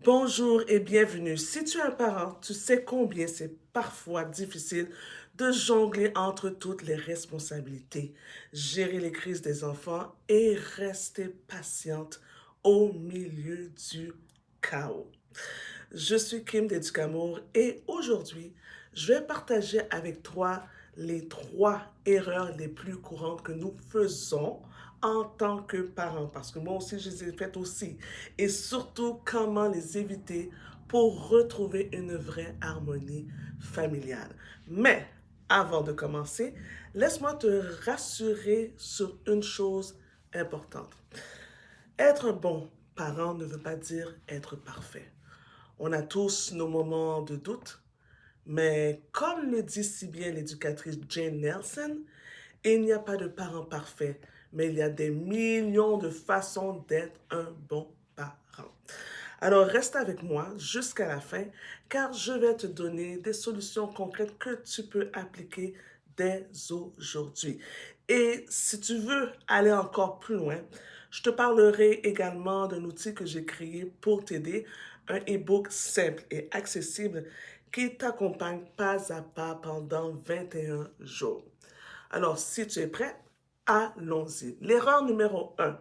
Bonjour et bienvenue. Si tu es un parent, tu sais combien c'est parfois difficile de jongler entre toutes les responsabilités, gérer les crises des enfants et rester patiente au milieu du chaos. Je suis Kim d'Éducamour et aujourd'hui, je vais partager avec toi les trois erreurs les plus courantes que nous faisons en tant que parents, parce que moi aussi, je les ai faites aussi, et surtout comment les éviter pour retrouver une vraie harmonie familiale. Mais avant de commencer, laisse-moi te rassurer sur une chose importante. Être un bon parent ne veut pas dire être parfait. On a tous nos moments de doute, mais comme le dit si bien l'éducatrice Jane Nelson, il n'y a pas de parent parfait, mais il y a des millions de façons d'être un bon parent. Alors reste avec moi jusqu'à la fin, car je vais te donner des solutions concrètes que tu peux appliquer dès aujourd'hui. Et si tu veux aller encore plus loin, je te parlerai également d'un outil que j'ai créé pour t'aider, un e-book simple et accessible qui t'accompagne pas à pas pendant 21 jours. Alors, si tu es prêt, allons-y. L'erreur numéro un,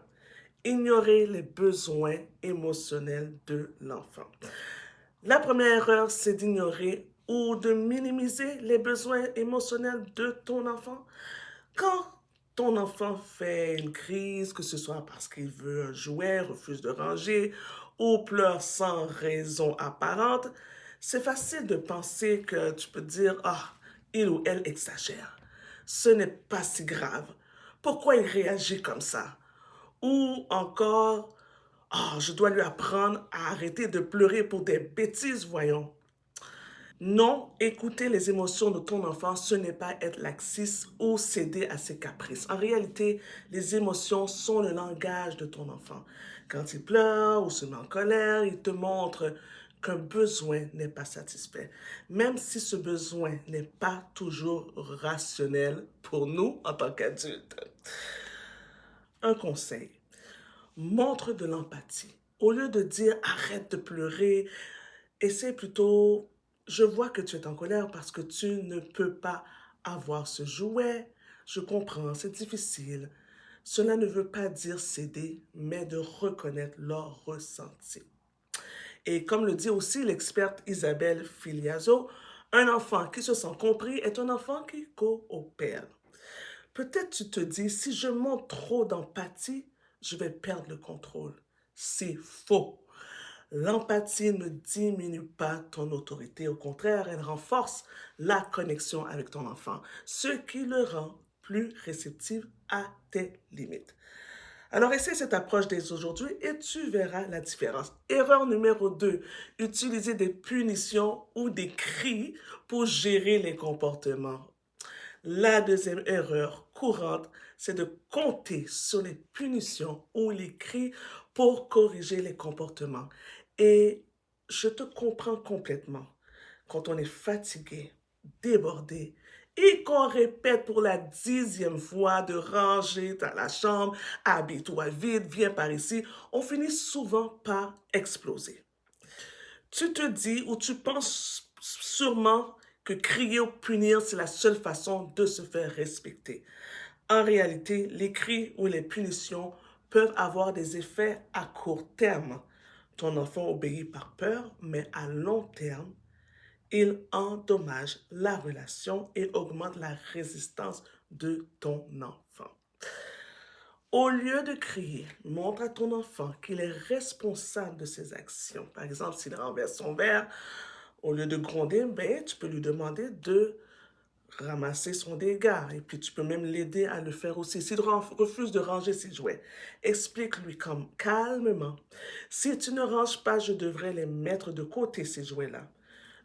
ignorer les besoins émotionnels de l'enfant. La première erreur, c'est d'ignorer ou de minimiser les besoins émotionnels de ton enfant. Quand ton enfant fait une crise, que ce soit parce qu'il veut un jouet, refuse de ranger ou pleure sans raison apparente, c'est facile de penser que tu peux dire, ah, il ou elle exagère. Ce n'est pas si grave. Pourquoi il réagit comme ça? Ou encore, ah, je dois lui apprendre à arrêter de pleurer pour des bêtises, voyons. Non, écouter les émotions de ton enfant, ce n'est pas être laxiste ou céder à ses caprices. En réalité, les émotions sont le langage de ton enfant. Quand il pleure ou se met en colère, il te montre qu'un besoin n'est pas satisfait, même si ce besoin n'est pas toujours rationnel pour nous en tant qu'adultes. Un conseil, montre de l'empathie. Au lieu de dire arrête de pleurer, essaie plutôt, je vois que tu es en colère parce que tu ne peux pas avoir ce jouet. Je comprends, c'est difficile. Cela ne veut pas dire céder, mais de reconnaître leur ressenti. Et comme le dit aussi l'experte Isabelle Filiazo, un enfant qui se sent compris est un enfant qui coopère. Peut-être tu te dis, si je montre trop d'empathie, je vais perdre le contrôle. C'est faux. L'empathie ne diminue pas ton autorité, au contraire, elle renforce la connexion avec ton enfant, ce qui le rend plus réceptif à tes limites. Alors, essaie cette approche dès aujourd'hui et tu verras la différence. Erreur numéro 2, utiliser des punitions ou des cris pour gérer les comportements. La deuxième erreur courante, c'est de compter sur les punitions ou les cris pour corriger les comportements. Et je te comprends complètement. Quand on est fatigué, débordé, et qu'on répète pour la 10e fois de ranger dans la chambre, habille-toi vite, viens par ici, on finit souvent par exploser. Tu te dis ou tu penses sûrement que crier ou punir, c'est la seule façon de se faire respecter. En réalité, les cris ou les punitions peuvent avoir des effets à court terme. Ton enfant obéit par peur, mais à long terme, il endommage la relation et augmente la résistance de ton enfant. Au lieu de crier, montre à ton enfant qu'il est responsable de ses actions. Par exemple, s'il renverse son verre, au lieu de gronder, ben, tu peux lui demander de ramasser son dégât. Et puis, tu peux même l'aider à le faire aussi. S'il refuse de ranger ses jouets, explique-lui comme calmement. Si tu ne ranges pas, je devrais les mettre de côté, ces jouets-là,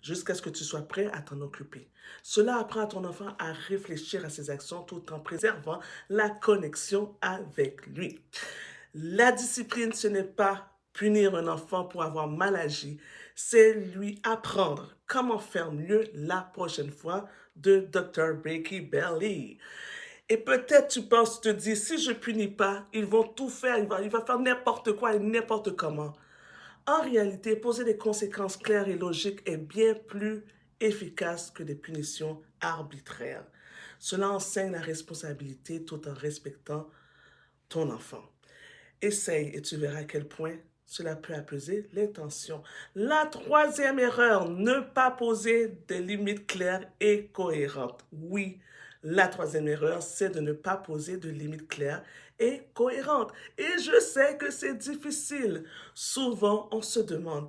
jusqu'à ce que tu sois prêt à t'en occuper. Cela apprend à ton enfant à réfléchir à ses actions tout en préservant la connexion avec lui. La discipline, ce n'est pas punir un enfant pour avoir mal agi, c'est lui apprendre comment faire mieux la prochaine fois de Dr. Becky Belly. Et peut-être tu penses, te dis, si je punis pas, ils vont tout faire, il va faire n'importe quoi et n'importe comment. En réalité, poser des conséquences claires et logiques est bien plus efficace que des punitions arbitraires. Cela enseigne la responsabilité tout en respectant ton enfant. Essaye et tu verras à quel point cela peut apaiser les tensions. La troisième erreur, ne pas poser des limites claires et cohérentes. Oui, la troisième erreur, c'est de ne pas poser de limites claires et cohérentes. Et je sais que c'est difficile. Souvent, on se demande,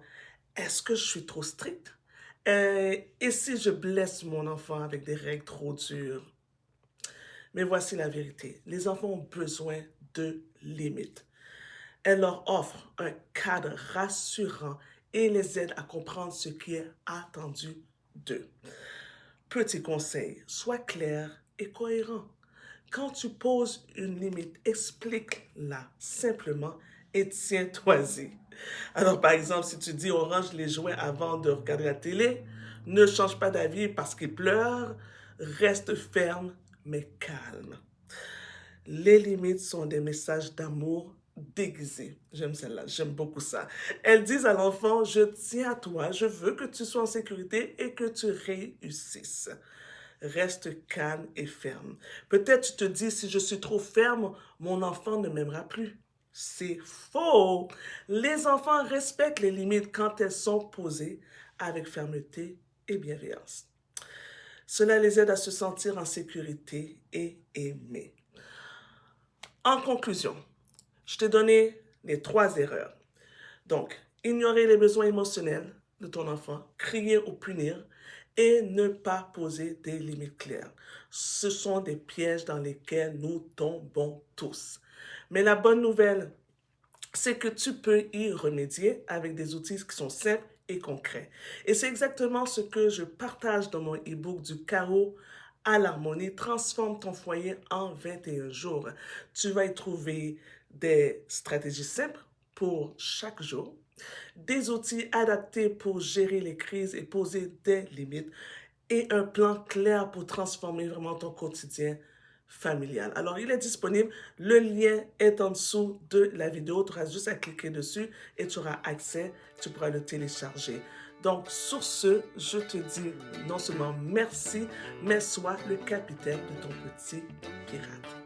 est-ce que je suis trop stricte? Et si je blesse mon enfant avec des règles trop dures? Mais voici la vérité. Les enfants ont besoin de limites. Elle leur offre un cadre rassurant et les aide à comprendre ce qui est attendu d'eux. Petit conseil, sois clair et cohérent. Quand tu poses une limite, explique-la simplement et tiens-toi-y. Alors, par exemple, si tu dis on range les jouets avant de regarder la télé, ne change pas d'avis parce qu'il pleure, reste ferme mais calme. Les limites sont des messages d'amour déguisés. J'aime celle-là, j'aime beaucoup ça. Elles disent à l'enfant, je tiens à toi, je veux que tu sois en sécurité et que tu réussisses. Reste calme et ferme. Peut-être tu te dis, si je suis trop ferme, mon enfant ne m'aimera plus. C'est faux. Les enfants respectent les limites quand elles sont posées avec fermeté et bienveillance. Cela les aide à se sentir en sécurité et aimés. En conclusion, je t'ai donné les 3 erreurs. Donc, ignorer les besoins émotionnels de ton enfant, crier ou punir et ne pas poser des limites claires. Ce sont des pièges dans lesquels nous tombons tous. Mais la bonne nouvelle, c'est que tu peux y remédier avec des outils qui sont simples et concrets. Et c'est exactement ce que je partage dans mon e-book du chaos à l'harmonie. Transforme ton foyer en 21 jours. Tu vas y trouver des stratégies simples pour chaque jour, des outils adaptés pour gérer les crises et poser des limites, et un plan clair pour transformer vraiment ton quotidien familial. Alors, il est disponible. Le lien est en dessous de la vidéo. Tu auras juste à cliquer dessus et tu auras accès. Tu pourras le télécharger. Donc, sur ce, je te dis non seulement merci, mais sois le capitaine de ton petit pirate.